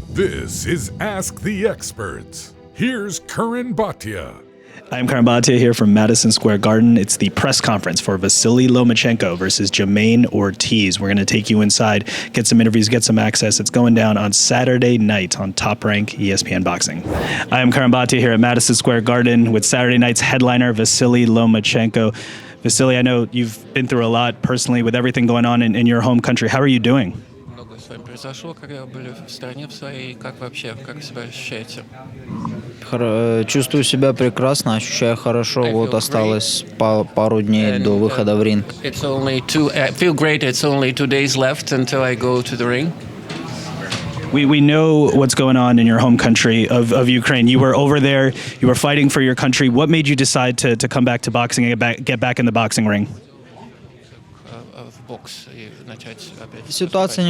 This is Ask the Experts. Here's Curran Bhatia. I'm Curran Bhatia here from Madison Square Garden. It's the press conference for Vasiliy Lomachenko versus Jermaine Ortiz. We're going to take you inside, get some interviews, get some access. It's going down on Saturday night on Top Rank ESPN Boxing. I am Curran Bhatia here at Madison Square Garden with Saturday night's headliner, Vasiliy Lomachenko. Vasiliy, I know you've been through a lot personally with everything going on in your home country. How are you doing? Многое с вами произошло, когда вы были в стране в своей. Как вообще, как себя ощущаете? Чувствую себя прекрасно, ощущаю хорошо. Вот осталось пару дней до выхода в ринг. I feel great. It's only 2 days left until I go to the ring. We know what's going on in your home country of Ukraine. You were over there, you were fighting for your country. What made you decide to come back to boxing and get back in the boxing ring? Ситуация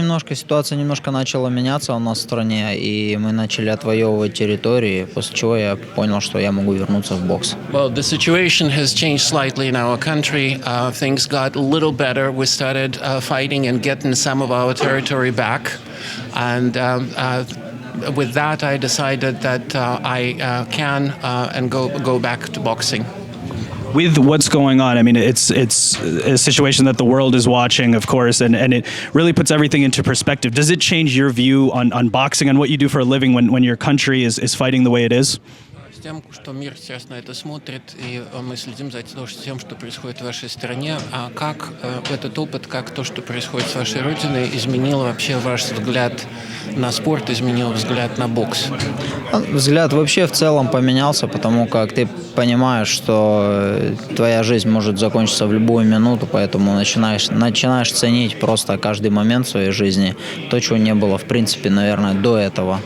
немножко начала меняться у нас в стране, и мы начали отвоевывать территории, после чего я понял, что я могу вернуться в бокс. Well, the situation has changed slightly in our country. Things got a little better. We started fighting and getting some of our territory back. And with that, I decided that I can and go back to boxing. With what's going on, I mean, it's a situation that the world is watching, of course, and it really puts everything into perspective. Does it change your view on boxing and what you do for a living when your country is fighting the way it is? С тем, что мир сейчас на это смотрит, и мы следим за тем, что происходит в вашей стране, а как этот опыт, как то, что происходит с вашей родиной, изменило вообще ваш взгляд на спорт, изменил взгляд на бокс? Взгляд вообще в целом поменялся, потому как ты понимаешь, что твоя жизнь может закончиться в любую минуту, поэтому начинаешь ценить просто каждый момент в своей жизни, то, чего не было, в принципе, наверное, до этого.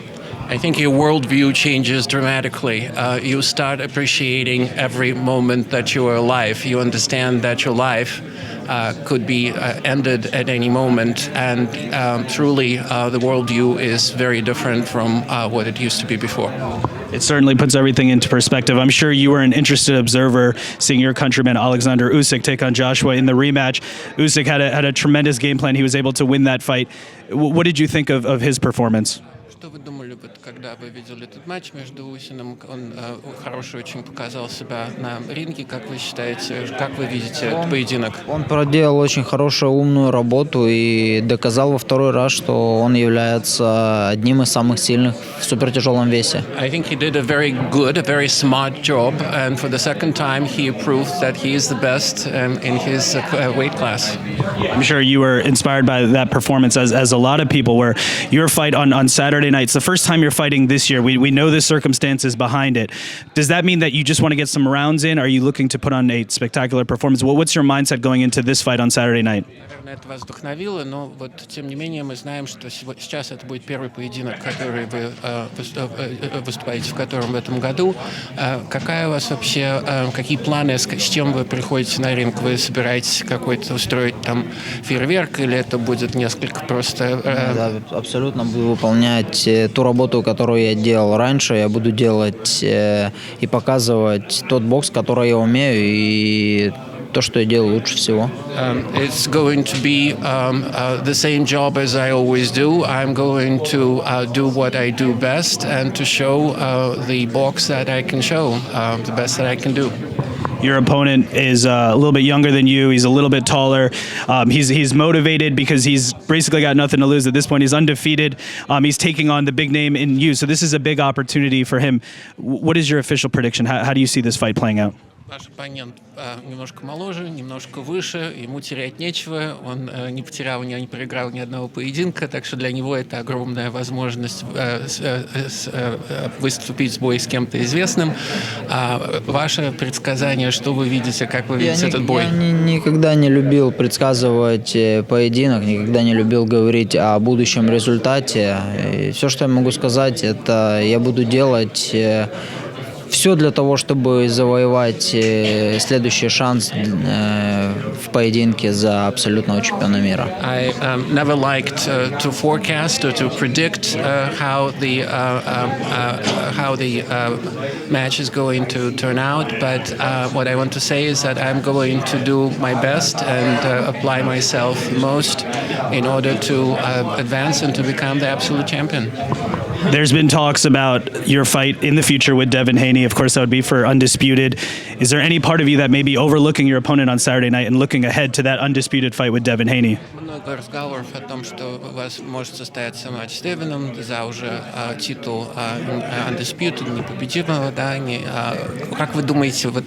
I think your worldview changes dramatically. You start appreciating every moment that you are alive. You understand that your life could be ended at any moment, and truly the worldview is very different from what it used to be before. It certainly puts everything into perspective. I'm sure you were an interested observer seeing your countryman Alexander Usyk take on Joshua in the rematch. Usyk had a tremendous game plan. He was able to win that fight. What did you think of his performance? Что вы думали, когда вы видели этот матч между Усиным? Он хороший очень показал себя на ринге. Как вы считаете, как вы видите этот поединок? Он проделал очень хорошую, умную работу и доказал во второй раз, что он является одним из самых сильных в супертяжелом весе. I think he did a very good, a very smart job, and for the second time he proved that he is the best in his weight class. I'm sure you were inspired by that performance, as a lot of people were. Your fight on Saturday night, it's the first time you're fighting this year. We know the circumstances behind it. Does that mean that you just want to get some rounds in? Are you looking to put on a spectacular performance? What's your mindset going into this fight on Saturday night? Наверное, это вас вдохновило, но вот тем не менее мы знаем, что сейчас это будет первый поединок, который вы выступаете в котором в этом году. Какая у вас вообще, какие планы, с чем вы приходите на ринг? Вы собираетесь какой-то устроить там фейерверк, или это будет несколько просто? Да, абсолютно буду выполнять ту работу, которую я делал раньше. Я буду делать и показывать тот бокс, который я умею, и то, что я делаю лучше всего. It's going to be the same job as I always do. I'm going to do what I do best and to show the box that I can show, the best that I can do. Your opponent is a little bit younger than you. He's a little bit taller. He's motivated because he's basically got nothing to lose at this point. He's undefeated. He's taking on the big name in you. So this is a big opportunity for him. What is your official prediction? How do you see this fight playing out? Ваш оппонент немножко моложе, немножко выше, ему терять нечего, он не потерял, не проиграл ни одного поединка, так что для него это огромная возможность выступить в бой с кем-то известным. Ваше предсказание, что вы видите, как вы видите этот бой? Я никогда не любил предсказывать поединок, никогда не любил говорить о будущем результате. И все, что я могу сказать, это я буду делать все для того, чтобы завоевать следующий шанс в поединке за абсолютного чемпиона мира. I never liked to forecast or to predict how the match is going to turn out, but what I want to say is that I'm going to do my best and apply myself most in order to advance and to become the absolute champion. There's been talks about your fight in the future with Devin Haney. Of course, that would be for undisputed. Is there any part of you that may be overlooking your opponent on Saturday night and looking ahead to that undisputed fight with Devin Haney? Много разговоров о том, что у вас может состояться матч с Девином за уже титул undisputed, непобедимого, да? Как вы думаете, вот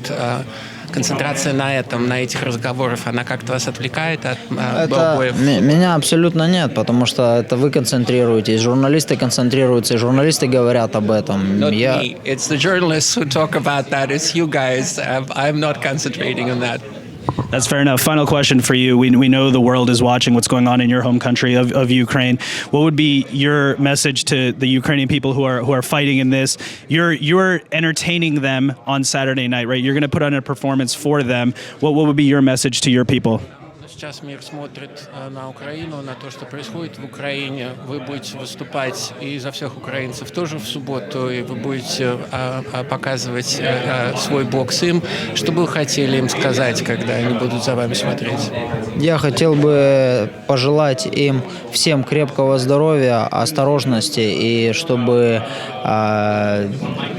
концентрация на этом, на этих разговорах, она как-то вас отвлекает от боев? Меня абсолютно нет, потому что это вы концентрируетесь, журналисты концентрируются, и журналисты говорят об этом. Not me. It's the journalists who talk about that. It's you guys. I'm not concentrating on that. That's fair enough. Final question for you. We know the world is watching what's going on in your home country of Ukraine. What would be your message to the Ukrainian people who are fighting in this? You're entertaining them on Saturday night, right? You're going to put on a performance for them. What would be your message to your people? Сейчас мир смотрит на Украину, на то, что происходит в Украине. Вы будете выступать и за всех украинцев тоже в субботу, и вы будете показывать свой бокс им. Что бы вы хотели им сказать, когда они будут за вами смотреть? Я хотел бы пожелать им всем крепкого здоровья, осторожности, и чтобы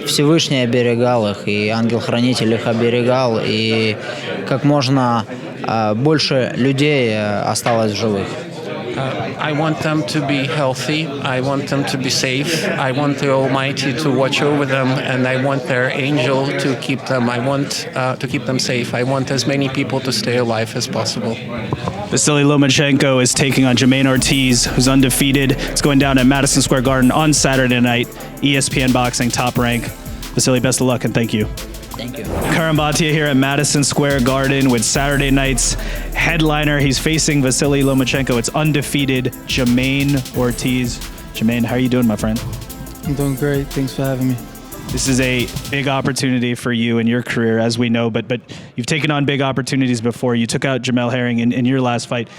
Всевышний оберегал их, и ангел-хранитель их оберегал, и как можно больше людей осталось в живых. I want them to be healthy. I want them to be safe. I want the Almighty to watch over them, and I want their angel to keep them. I want to keep them safe. I want as many people to stay alive as possible. Vasiliy Lomachenko is taking on Jermaine Ortiz, who's undefeated. It's going down at Madison Square Garden on Saturday night. ESPN Boxing Top Rank. Vasiliy, best of luck and thank you. Thank you. Curran Bhatia here at Madison Square Garden with Saturday night's headliner. He's facing Vasiliy Lomachenko. It's undefeated Jermaine Ortiz. Jermaine, how are you doing, my friend? I'm doing great. Thanks for having me. This is a big opportunity for you in your career, as we know, but you've taken on big opportunities before. You took out Jamel Herring in your last fight.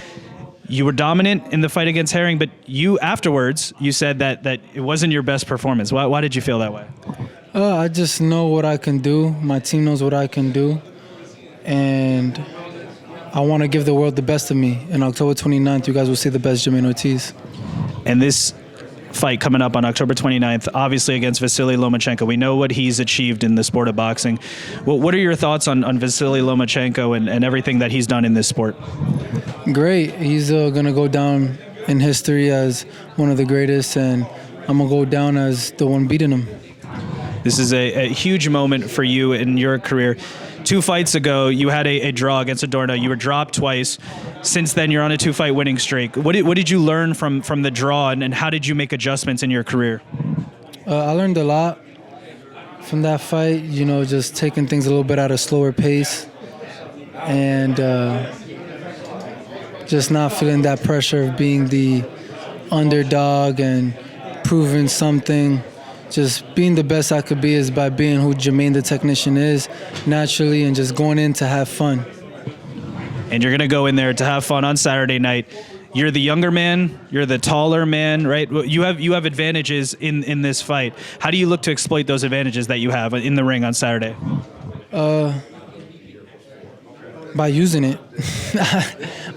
You were dominant in the fight against Herring, but you afterwards, you said that it wasn't your best performance. Why did you feel that way? I just know what I can do. My team knows what I can do. And I want to give the world the best of me. And October 29th, you guys will see the best Jermaine Ortiz. And this fight coming up on October 29th, obviously against Vasiliy Lomachenko. We know what he's achieved in the sport of boxing. Well, what are your thoughts on Vasiliy Lomachenko and everything that he's done in this sport? Great. He's going to go down in history as one of the greatest, and I'm going to go down as the one beating him. This is a huge moment for you in your career. 2 fights ago, you had a draw against Adorno. You were dropped twice. Since then, you're on a 2-fight winning streak. What did you learn from the draw, and how did you make adjustments in your career? I learned a lot from that fight, just taking things a little bit at a slower pace and just not feeling that pressure of being the underdog and proving something. Just being the best I could be is by being who Jermaine the technician is naturally and just going in to have fun. And you're going to go in there to have fun on Saturday night. You're the younger man, you're the taller man, right? You have advantages in this fight. How do you look to exploit those advantages that you have in the ring on Saturday? By using it.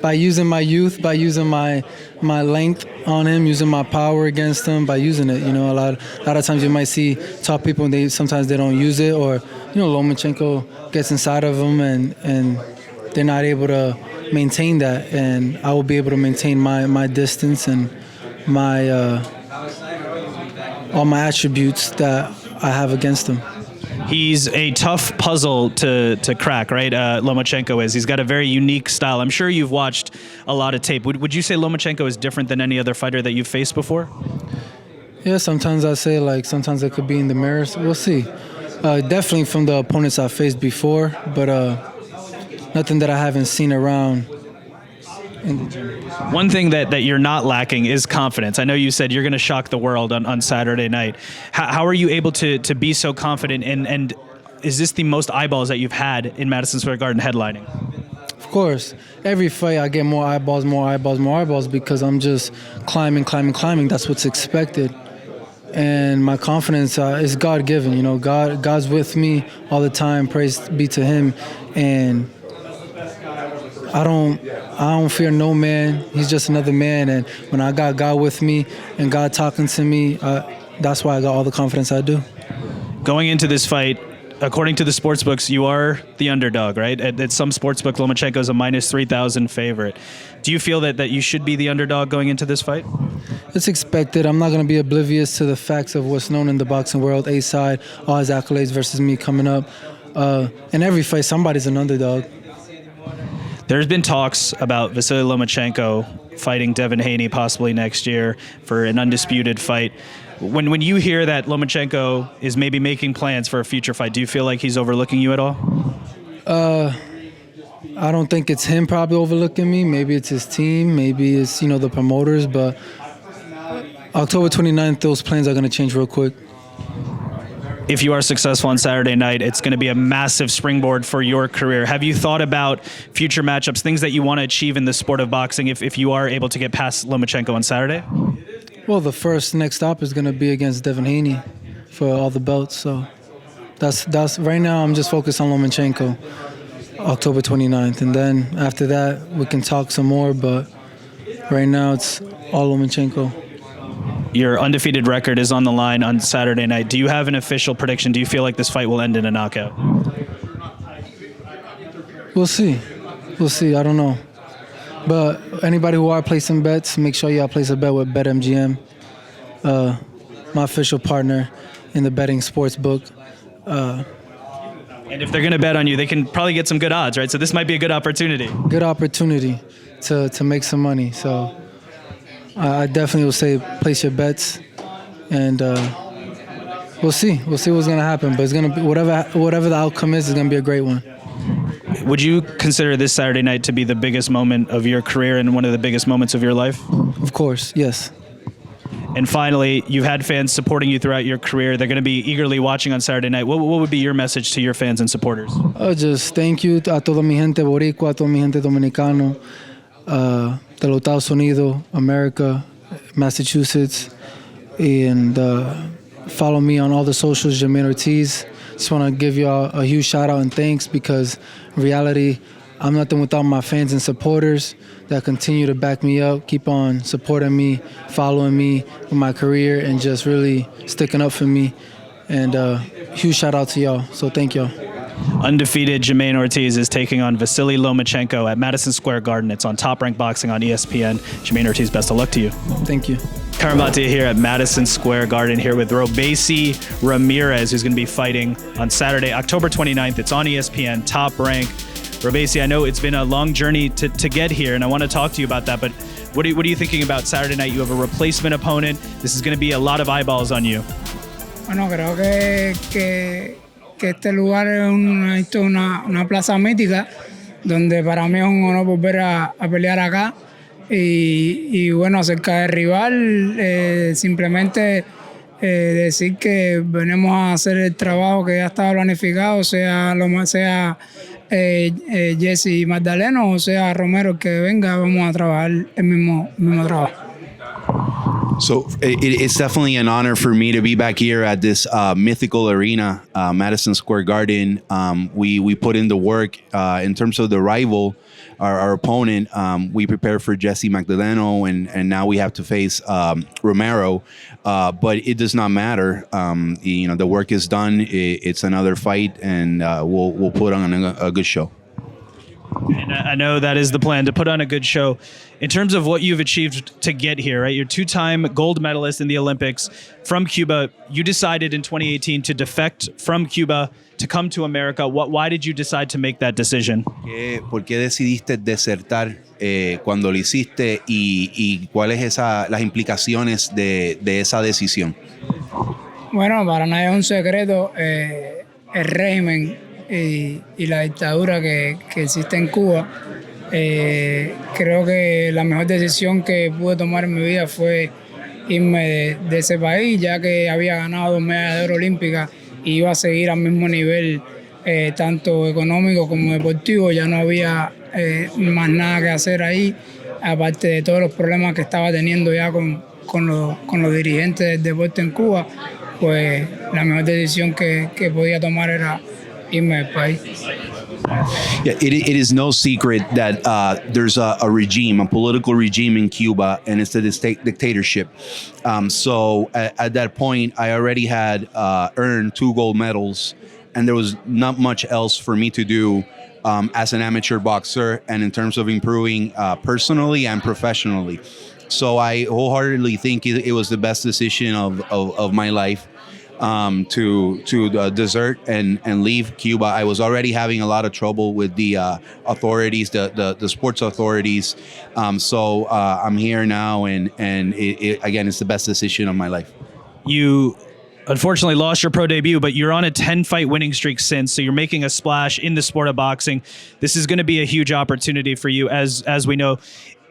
By using my youth, by using my length on him, using my power against him, by using it. A lot of times you might see top people and sometimes they don't use it, or Lomachenko gets inside of them and they're not able to maintain that, and I will be able to maintain my distance and my all my attributes that I have against him. He's a tough puzzle to crack, right? Lomachenko is. He's got a very unique style. I'm sure you've watched a lot of tape. Would you say Lomachenko is different than any other fighter that you've faced before? Yeah, sometimes I say sometimes it could be in the mirrors. We'll see. Definitely from the opponents I've faced before, but nothing that I haven't seen around in the gym. One thing that you're not lacking is confidence. I know you said you're going to shock the world on Saturday night. How are you able to be so confident, and is this the most eyeballs that you've had in Madison Square Garden headlining? Of course, every fight I get more eyeballs because I'm just climbing. That's what's expected. And my confidence is God-given. You know, God's with me all the time. Praise be to Him. And I don't fear no man. He's just another man. And when I got God with me and God talking to me, that's why I got all the confidence I do. Going into this fight, according to the sports books, you are the underdog, right? At some sports book, Lomachenko is a minus 3,000 favorite. Do you feel that you should be the underdog going into this fight? It's expected. I'm not going to be oblivious to the facts of what's known in the boxing world. A-side, all his accolades versus me coming up. In every fight, somebody's an underdog. There's been talks about Vasiliy Lomachenko fighting Devin Haney possibly next year for an undisputed fight. When you hear that Lomachenko is maybe making plans for a future fight, do you feel like he's overlooking you at all? I don't think it's him probably overlooking me. Maybe it's his team. Maybe it's, the promoters. But October 29th, those plans are going to change real quick. If you are successful on Saturday night, it's going to be a massive springboard for your career. Have you thought about future matchups, things that you want to achieve in the sport of boxing if you are able to get past Lomachenko on Saturday? Well, the next stop is going to be against Devin Haney for all the belts. So that's right now I'm just focused on Lomachenko, October 29th. And then after that, we can talk some more. But right now it's all Lomachenko. Your undefeated record is on the line on Saturday night. Do you have an official prediction? Do you feel like this fight will end in a knockout? We'll see. I don't know. But anybody who are placing bets, make sure y'all place a bet with BetMGM, my official partner in the betting sports book. And if they're going to bet on you, they can probably get some good odds, right? So this might be a good opportunity. Good opportunity to make some money. So I definitely will say place your bets, and we'll see. We'll see what's going to happen. But it's going to be whatever the outcome is, it's going to be a great one. Would you consider this Saturday night to be the biggest moment of your career and one of the biggest moments of your life? Of course, yes. And finally, you've had fans supporting you throughout your career. They're going to be eagerly watching on Saturday night. What would be your message to your fans and supporters? Just thank you a toda mi gente boricua, a toda mi gente dominicano, de los Estados Unidos, America, Massachusetts, and follow me on all the socials, Jermaine Ortiz. Just want to give y'all a huge shout out and thanks, because in reality, I'm nothing without my fans and supporters that continue to back me up, keep on supporting me, following me with my career, and just really sticking up for me. And huge shout out to y'all. So thank y'all. Undefeated Jermaine Ortiz is taking on Vasiliy Lomachenko at Madison Square Garden. It's on Top Rank Boxing on ESPN. Jermaine Ortiz, best of luck to you. Thank you. Curran Bhatia here at Madison Square Garden, here with Robeisy Ramirez, who's going to be fighting on Saturday, October 29th. It's on ESPN, Top Rank. Robeisy, I know it's been a long journey to get here, and I want to talk to you about that, but what are you thinking about Saturday night? You have a replacement opponent. This is going to be a lot of eyeballs on you. Bueno, creo que este lugar es una plaza mítica, donde para mí es un honor volver a pelear acá. Y bueno, acerca del rival, simplemente decir que venimos a hacer el trabajo que ya estaba planificado, sea Jesse Magdaleno o sea Romero que venga, vamos a trabajar el mismo trabajo. So it's definitely an honor for me to be back here at this mythical arena, Madison Square Garden. We put in the work in terms of the rival, our opponent. We prepared for Jesse Magdaleno, and now we have to face Romero. But it does not matter. The work is done. It's another fight, and we'll put on a good show. And I know that is the plan, to put on a good show. In terms of what you've achieved to get here, right? You're two-time gold medalist in the Olympics from Cuba. You decided in 2018 to defect from Cuba to come to America. Why did you decide to make that decision? ¿Por qué decidiste desertar cuando lo hiciste y cuáles las implicaciones de esa decisión? Bueno, para nadie es un secreto el régimen y la dictadura que existe en Cuba. Creo que la mejor decisión que pude tomar en mi vida fue irme de ese país, ya que había ganado 2 medallas de oro olímpicas y iba a seguir al mismo nivel, tanto económico como deportivo. Ya no había más nada que hacer ahí, aparte de todos los problemas que estaba teniendo ya con los dirigentes del deporte en Cuba. Pues la mejor decisión que podía tomar era irme del país. Yeah, it is no secret that there's a regime, a political regime in Cuba, and it's a dictatorship. So at that point, I already had earned 2 gold medals, and there was not much else for me to do as an amateur boxer and in terms of improving personally and professionally. So I wholeheartedly think it was the best decision of my life. To desert and leave Cuba. I was already having a lot of trouble with the authorities, the sports authorities. So I'm here now, and again, it's the best decision of my life. You unfortunately lost your pro debut, but you're on a 10-fight winning streak since, so you're making a splash in the sport of boxing. This is going to be a huge opportunity for you, as we know.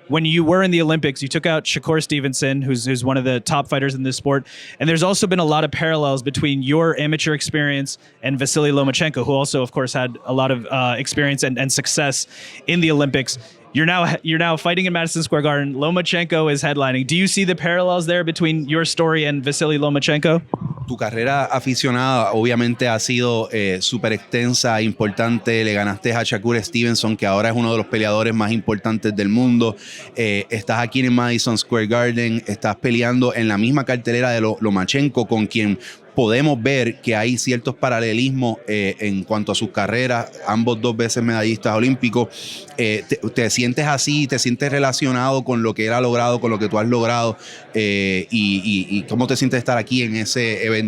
When you were in the Olympics, you took out Shakur Stevenson, who's one of the top fighters in this sport. And there's also been a lot of parallels between your amateur experience and Vasiliy Lomachenko, who also, of course, had a lot of experience and success in the Olympics. You're now fighting in Madison Square Garden. Lomachenko is headlining. Do you see the parallels there between your story and Vasiliy Lomachenko? Tu carrera aficionada obviamente ha sido súper extensa, importante. Le ganaste a Shakur Stevenson, que ahora es uno de los peleadores más importantes del mundo. Estás aquí en Madison Square Garden, estás peleando en la misma cartelera de Lomachenko, con quien podemos ver que hay ciertos paralelismos en cuanto a sus carreras, ambos 2 veces medallistas olímpicos. Te sientes así, te sientes relacionado con lo que él ha logrado, con lo que tú has logrado, y cómo te sientes estar aquí en ese evento.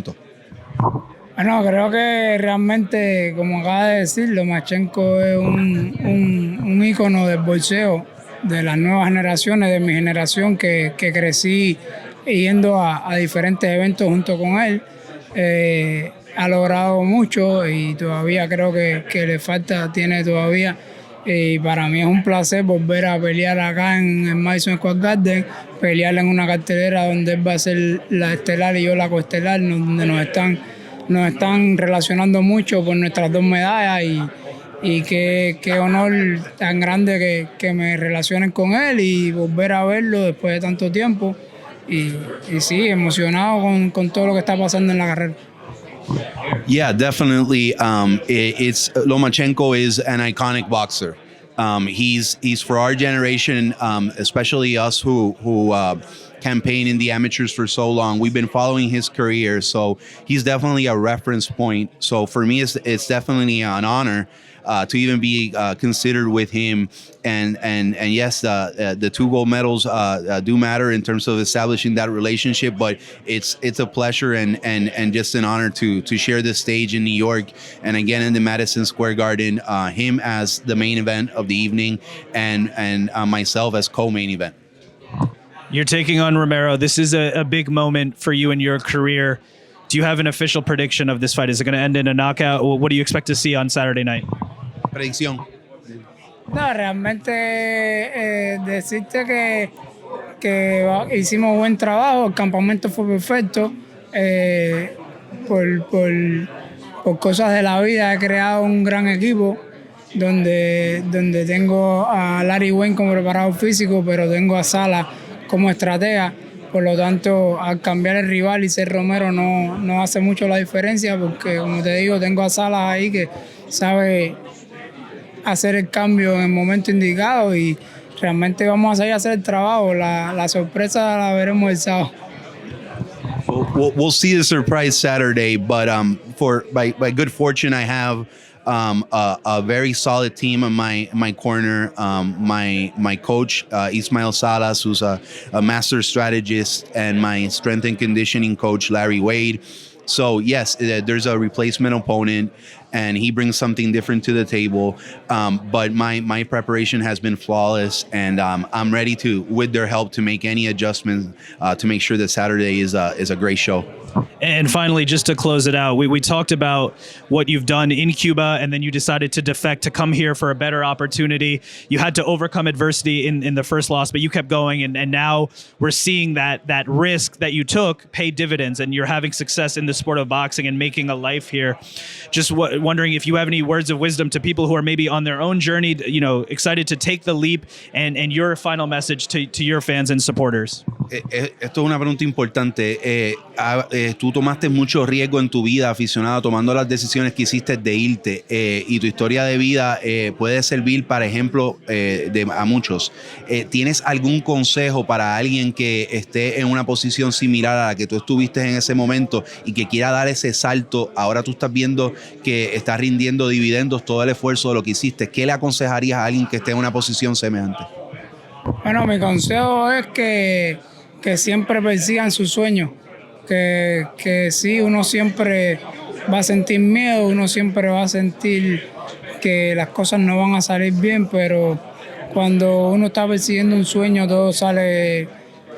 Bueno, creo que realmente, como acaba de decir, Lomachenko es un ícono del boxeo, de las nuevas generaciones, de mi generación, que crecí yendo a diferentes eventos junto con él. Ha logrado mucho y todavía creo que le falta, tiene todavía. Y para mí es un placer volver a pelear acá en Madison Square Garden, pelear en una cartelera donde él va a ser la estelar y yo la coestelar, donde nos están relacionando mucho por nuestras 2 medallas, y qué honor tan grande que me relacionen con él y volver a verlo después de tanto tiempo. Y sí, emocionado con todo lo que está pasando en la carrera. Yeah, definitely. It's Lomachenko is an iconic boxer. He's for our generation, especially us who campaign in the amateurs for so long. We've been following his career, so he's definitely a reference point. So for me, it's definitely an honor to even be considered with him. And yes, the 2 gold medals do matter in terms of establishing that relationship. But it's a pleasure and just an honor to share this stage in New York, and again in the Madison Square Garden. Him as the main event of the evening, and myself as co-main event. You're taking on Romero. This is a big moment for you in your career. Do you have an official prediction of this fight? Is it going to end in a knockout? What do you expect to see on Saturday night? Predicción. No, realmente decirte que hicimos buen trabajo, el campamento fue perfecto. Por cosas de la vida he creado un gran equipo donde tengo a Larry Wayne como preparador físico, pero tengo a Sala como estratega. Por lo tanto, al cambiar el rival y ser Romero no hace mucho la diferencia, porque como te digo, tengo a Salas ahí que sabe hacer el cambio en el momento indicado, y realmente vamos a salir a hacer el trabajo. La sorpresa la veremos el sábado. We'll see the surprise Saturday, but by good fortune, I have a very solid team in my corner. My coach Ismael Salas, who's a master strategist, and my strength and conditioning coach Larry Wade. So yes, there's a replacement opponent, and he brings something different to the table. But my preparation has been flawless, and I'm ready to, with their help, to make any adjustments to make sure that Saturday is a great show. And finally, just to close it out, we talked about what you've done in Cuba, and then you decided to defect to come here for a better opportunity. You had to overcome adversity in the first loss, but you kept going, and now we're seeing that risk that you took pay dividends, and you're having success in the sport of boxing and making a life here. Just wondering if you have any words of wisdom to people who are maybe on their own journey, excited to take the leap, and your final message to your fans and supporters. Esto es una pregunta importante. Tú tomaste mucho riesgo en tu vida, aficionado, tomando las decisiones que hiciste de irte, y tu historia de vida puede servir para ejemplo a muchos. ¿Tienes algún consejo para alguien que esté en una posición similar a la que tú estuviste en ese momento y que quiera dar ese salto? Ahora tú estás viendo que estás rindiendo dividendos todo el esfuerzo de lo que hiciste. ¿Qué le aconsejarías a alguien que esté en una posición semejante? Bueno, mi consejo es que siempre persigan sus sueños. Que sí, uno siempre va a sentir miedo, uno siempre va a sentir que las cosas no van a salir bien, pero cuando uno está persiguiendo un sueño todo sale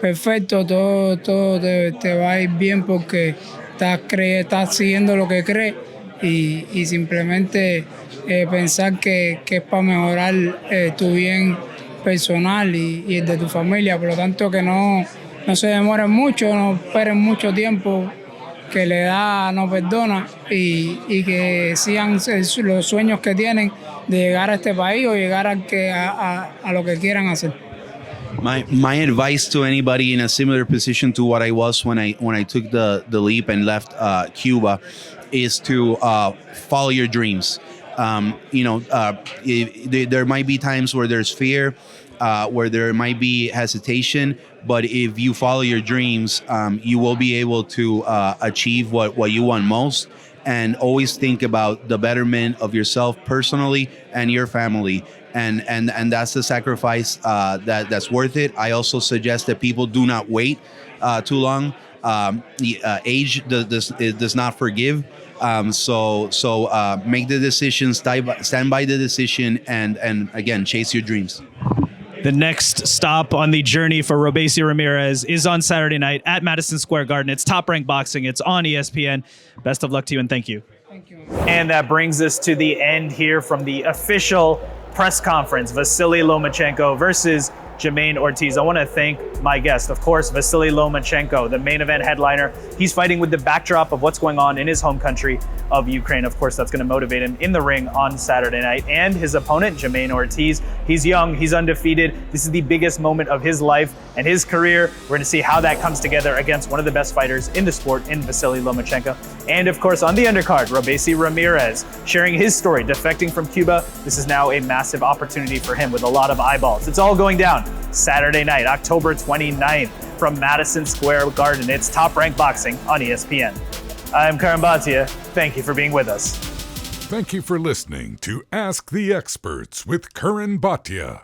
perfecto, todo te va a ir bien porque estás siguiendo lo que crees y simplemente pensar que es para mejorar tu bien personal y el de tu familia. Por lo tanto, que no se demoren mucho, no esperen mucho tiempo, que la edad no perdona y que sigan los sueños que tienen de llegar a este país o llegar a lo que quieran hacer. My advice to anybody in a similar position to what I was when I took the leap and left Cuba is to follow your dreams. There might be times where there's fear, where there might be hesitation, but if you follow your dreams, you will be able to achieve what you want most, and always think about the betterment of yourself personally and your family. And that's the sacrifice that's worth it. I also suggest that people do not wait too long. Age does not forgive. So make the decision, stand by the decision, and again, chase your dreams. The next stop on the journey for Robeisy Ramirez is on Saturday night at Madison Square Garden. It's Top Rank Boxing. It's on ESPN. Best of luck to you, and thank you. Thank you. And that brings us to the end here from the official press conference. Vasiliy Lomachenko versus Jermaine Ortiz. I want to thank my guest, of course, Vasiliy Lomachenko, the main event headliner. He's fighting with the backdrop of what's going on in his home country of Ukraine. Of course, that's going to motivate him in the ring on Saturday night. And his opponent, Jermaine Ortiz, he's young, he's undefeated. This is the biggest moment of his life and his career. We're going to see how that comes together against one of the best fighters in the sport in Vasiliy Lomachenko. And of course, on the undercard, Robeisy Ramirez sharing his story, defecting from Cuba. This is now a massive opportunity for him with a lot of eyeballs. It's all going down Saturday night, October 29th from Madison Square Garden. It's Top Rank Boxing on ESPN. I'm Curran Bhatia. Thank you for being with us. Thank you for listening to Ask the Experts with Curran Bhatia.